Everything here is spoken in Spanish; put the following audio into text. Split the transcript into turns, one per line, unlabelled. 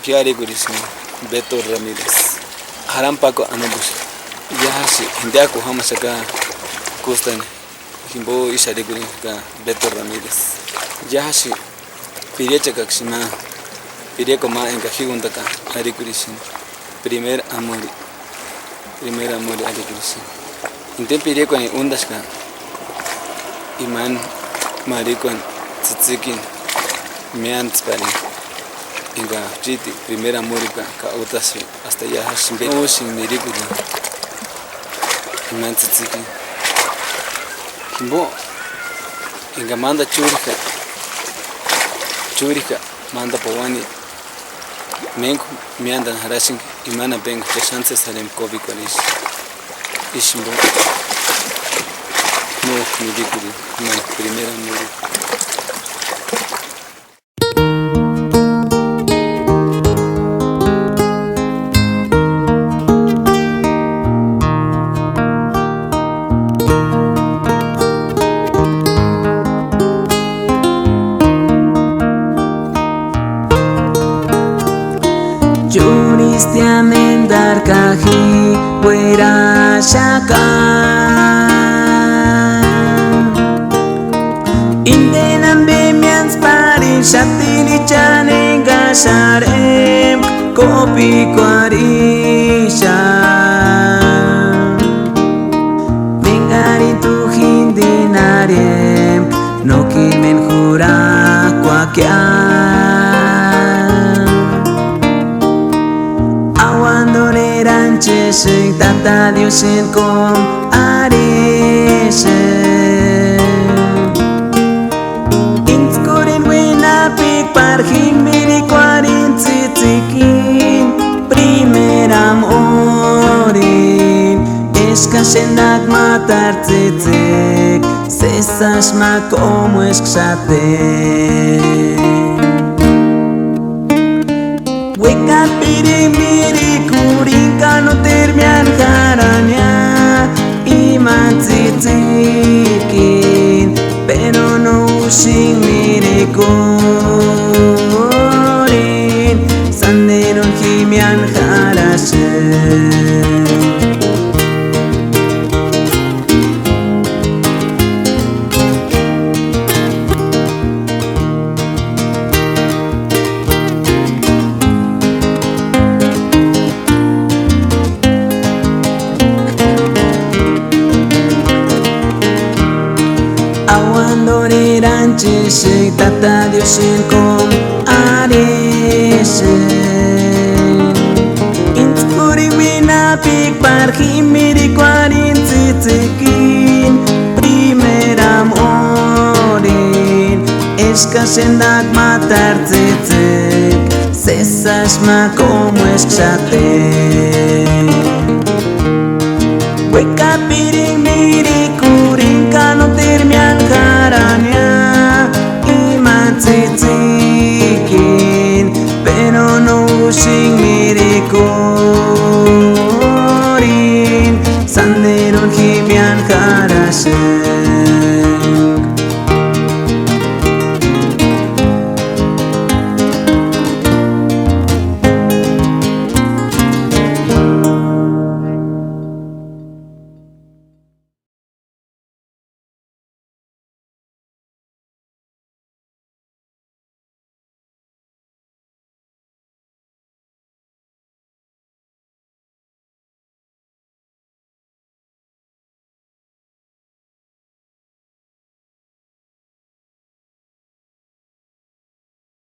Piari Gurismo, Beto Ramírez. Harampaco Anabus. Yahasi, Indiaco Hamasaka, Costan, Himbo Isharigurika, Beto Ramírez. Yahasi, Pirecha Kaxima, Pirecoma en Cajigundaka, Arikurishin. Primer amor Arikurishin. Inte Pireco en Undaska, Iman Maricon, Tsitsikin, Mian Spari. Inga chiti primera múrica ka utasi hasta ya hashimbe oshin mirikudi imantsitsiki kimbo inga manda churika manda pawani menku mianda harashin imana bengu chance salem kobi kwalish ishimbo no mirikudi na primera múrica.
Cristianen dar kaji puera shaka Indenan bemians pari shatini chanen gasharem kopi kwarisha Mengari tu hindinarem no kimen jura kwakia Ranchesek tata diosen kom arese Inskorin wina pik parjin miri kwarin tzitzikin Primer amorin Eskasenak matar tzitzek Sesas ma como esksatek Weka piri miri kurinka no termian haranya Iman tzitzikin Pero no using miri kurin Sanderon himian harashe Awandore ranchesek tata diosen kom arese Intzpuri wina pik parjin miri kwarin tzitzikin Primer amorin Eskasendak matar tzitzek Sesas ma como esksatek Weka piring miri kurinka no termian haranya Iman tzitzikin Pero no using